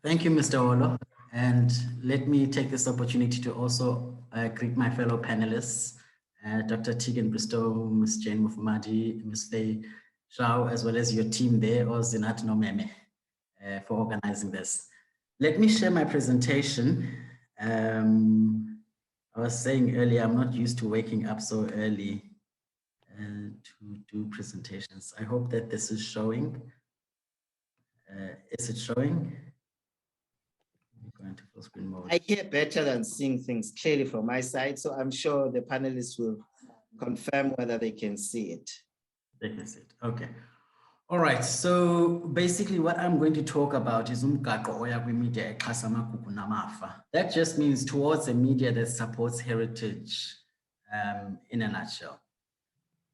Thank you, Mr. Olo. And let me take this opportunity to also greet my fellow panelists, Dr. Tegan Bristow, Ms. Jane Mufumadi, Ms. Faye Shao, as well as your team there, or Zinat Nomeme, for organizing this. Let me share my presentation. I was saying earlier, I'm not used to waking up so early to do presentations. I hope that this is showing. Is it showing? Going to full screen mode. I hear better than seeing things clearly from my side, so I'm sure the panelists will confirm whether they can see it. They can see it. Okay. All right. So basically, what I'm going to talk about is media. That just means towards a media that supports heritage. In a nutshell,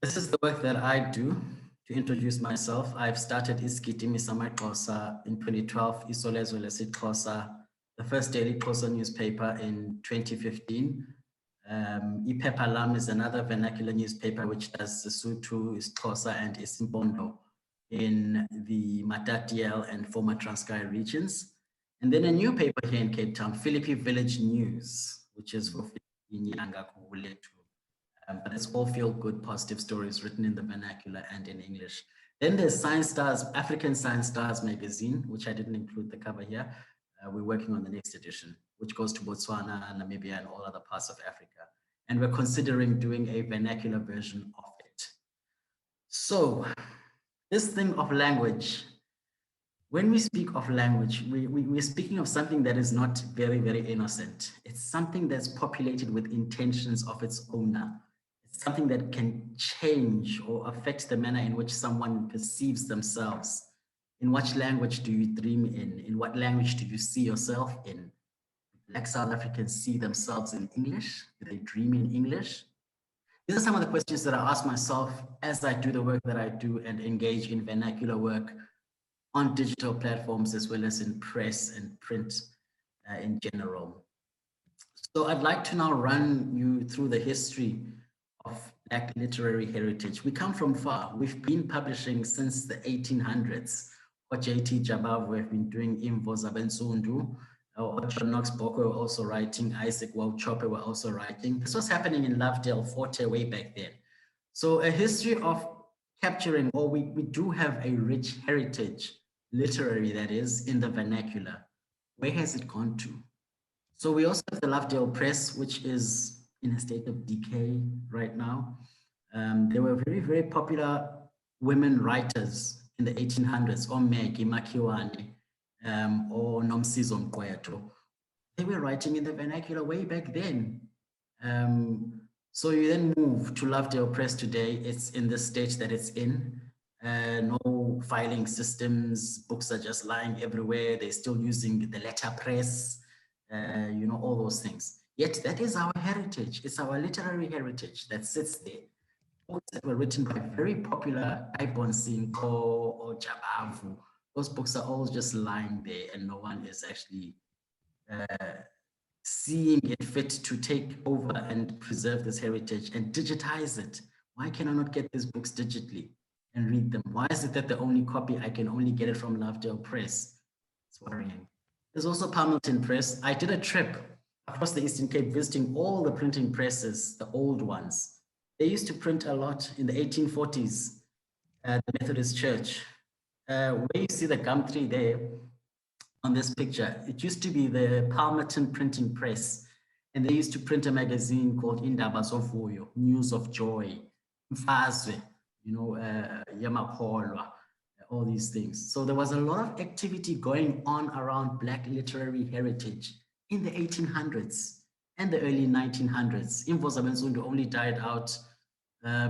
this is the work that I do. To introduce myself, I've started Iskiti Misama Xhosa in 2012, Isolezwe Lesixhosa, the first daily Xhosa newspaper in 2015. Iphepha Lam is another vernacular newspaper which does Sesotho, Xhosa, and Isimpondo in the Matatiele and former Transkei regions. And then a new paper here in Cape Town, Philippi Village News, which is for but it's all feel-good, positive stories written in the vernacular and in English. Then there's Science Stars, African Science Stars magazine, which I didn't include the cover here. We're working on the next edition, which goes to Botswana, Namibia, and all other parts of Africa. And we're considering doing a vernacular version of it. So this thing of language, when we speak of language, we're speaking of something that is not very, very innocent. It's something that's populated with intentions of its owner. It's something that can change or affect the manner in which someone perceives themselves. In what language do you dream in? In what language do you see yourself in? Black South Africans see themselves in English? Do they dream in English? These are some of the questions that I ask myself as I do the work that I do and engage in vernacular work on digital platforms as well as in press and print in general. So I'd like to now run you through the history of Black literary heritage. We come from far. We've been publishing since the 1800s. Or J.T. Jabavu have been doing Imvo Zabensundu, or John Knox Boko were also writing, Isaac Wauchope were also writing. This was happening in Lovedale Forte way back then. So a history of capturing, or we do have a rich heritage, literary that is, in the vernacular. Where has it gone to? So we also have the Lovedale Press, which is in a state of decay right now. There were very, very popular women writers in the 1800s, or Maggie Makiwane, or Nomsizo Mqweto. They were writing in the vernacular way back then. So you then move to Lovedale Press today. It's in the state that it's in. No filing systems, books are just lying everywhere. They're still using the letterpress, all those things. Yet that is our heritage. It's our literary heritage that sits there. Books that were written by very popular Ibon Sinko or Jabavu. Those books are all just lying there and no one is actually seeing it fit to take over and preserve this heritage and digitize it. Why can I not get these books digitally and read them? Why is it that the only copy I can only get it from Lovedale Press? It's worrying. There's also Palmerton Press. I did a trip across the Eastern Cape visiting all the printing presses, the old ones. They used to print a lot in the 1840s at the Methodist Church. Where you see the gum tree there on this picture, it used to be the Palmerton Printing Press, and they used to print a magazine called Indaba Zovuyo, News of Joy, Mfazwe, Yamakholwa, all these things. So there was a lot of activity going on around Black literary heritage in the 1800s and the early 1900s. Imvo Zabensundu only died out.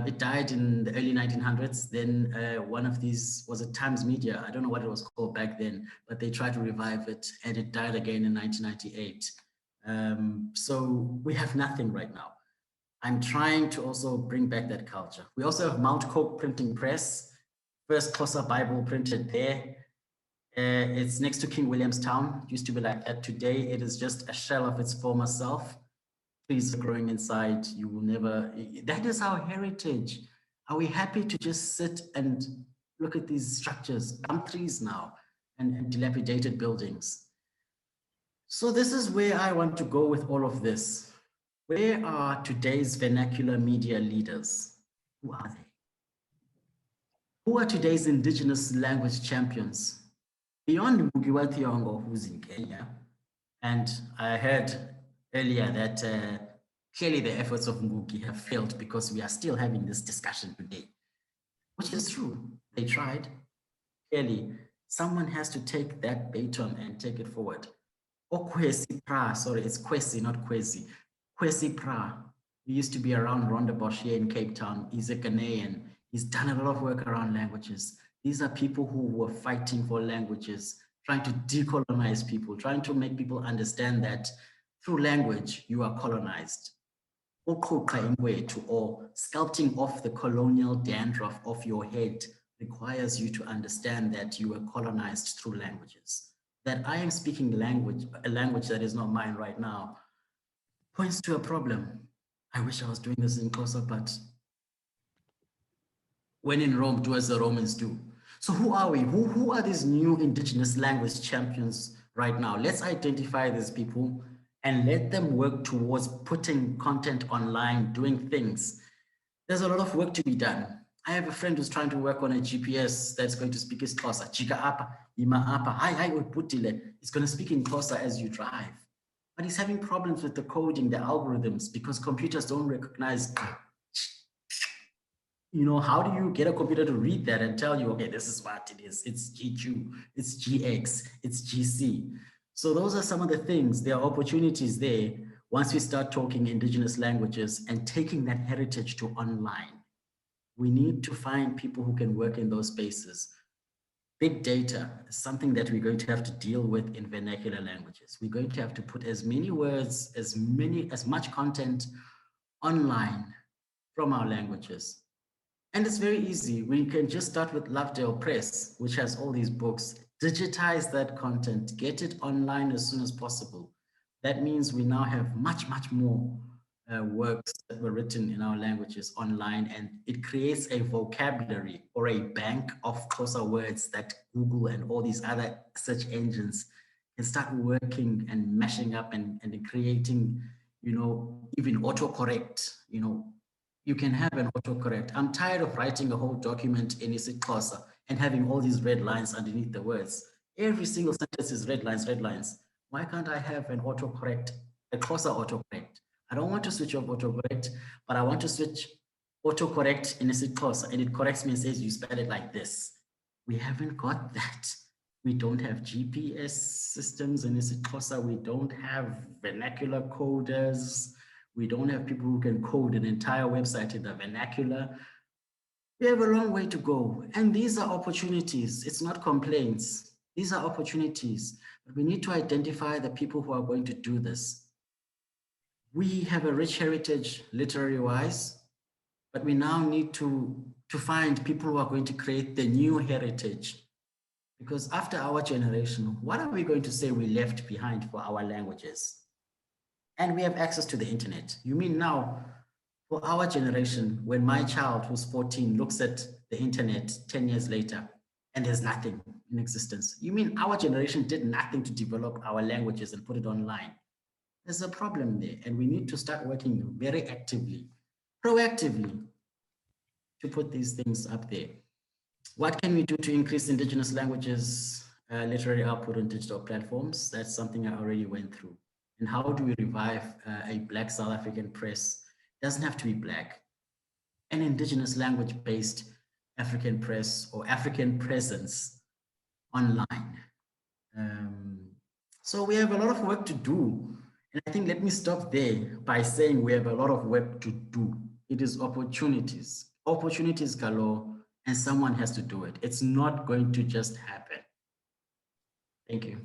It died in the early 1900s. Then one of these was a Times Media. I don't know what it was called back then, but they tried to revive it and it died again in 1998. So we have nothing right now. I'm trying to also bring back that culture. We also have Mount Coke Printing Press, first Xhosa Bible printed there. It's next to King Williamstown. It used to be like that. Today, it is just a shell of its former self. Trees are growing inside. You will never, that is our heritage. Are we happy to just sit and look at these structures, gum trees now, and dilapidated buildings? So this is where I want to go with all of this. Where are today's vernacular media leaders? Who are they? Who are today's Indigenous language champions? Beyond Mugiwa Thiongo, who's in Kenya, and I heard earlier that clearly the efforts of Ngugi have failed because we are still having this discussion today, which is true. They tried. Clearly, someone has to take that baton and take it forward. Okwesi Pra, sorry, it's Kwesi, not Kwesi. Kwesi Pra, he used to be around Rondebosch here in Cape Town. He's a Ghanaian. He's done a lot of work around languages. These are people who were fighting for languages, trying to decolonize people, trying to make people understand that through language, you are colonized. Or sculpting off the colonial dandruff off your head requires you to understand that you were colonized through languages. That I am speaking a language that is not mine right now, points to a problem. I wish I was doing this in Xhosa, but when in Rome, do as the Romans do. So who are we? Who are these new Indigenous language champions right now? Let's identify these people and let them work towards putting content online, doing things. There's a lot of work to be done. I have a friend who's trying to work on a GPS that's going to speak Xhosa. Jika apa, ima apa, hi utputile. It's going to speak in Xhosa as you drive. But he's having problems with the coding, the algorithms, because computers don't recognize, you know, how do you get a computer to read that and tell you, okay, this is what it is. It's GQ, it's GX, it's GC. So those are some of the things. There are opportunities there once we start talking Indigenous languages and taking that heritage to online. We need to find people who can work in those spaces. Big data is something that we're going to have to deal with in vernacular languages. We're going to have to put as many words, as much content online from our languages. And it's very easy. We can just start with Lovedale Press, which has all these books, digitize that content, get it online as soon as possible. That means we now have much more works that were written in our languages online, and it creates a vocabulary or a bank of Xhosa words that Google and all these other search engines can start working and mashing up and creating, you know, even autocorrect, you know, you can have an autocorrect. I'm tired of writing a whole document in isiXhosa and having all these red lines underneath the words. Every single sentence is red lines, red lines. Why can't I have an autocorrect, a Xhosa autocorrect? I don't want to switch off autocorrect, but I want to switch autocorrect in isiXhosa, and it corrects me and says, you spell it like this. We haven't got that. We don't have GPS systems in isiXhosa. We don't have vernacular coders. We don't have people who can code an entire website in the vernacular. We have a long way to go. And these are opportunities. It's not complaints. These are opportunities. But we need to identify the people who are going to do this. We have a rich heritage literary-wise, but we now need to find people who are going to create the new heritage. Because after our generation, what are we going to say we left behind for our languages? And we have access to the internet. You mean now, for our generation, when my child who's 14 looks at the internet 10 years later and there's nothing in existence, you mean our generation did nothing to develop our languages and put it online? There's a problem there, and we need to start working very actively, proactively, to put these things up there. What can we do to increase Indigenous languages literary output on digital platforms? That's something I already went through. And how do we revive a Black South African press? It doesn't have to be Black. An Indigenous language-based African press or African presence online. So we have a lot of work to do. And I think let me stop there by saying we have a lot of work to do. It is opportunities. Opportunities galore, and someone has to do it. It's not going to just happen. Thank you.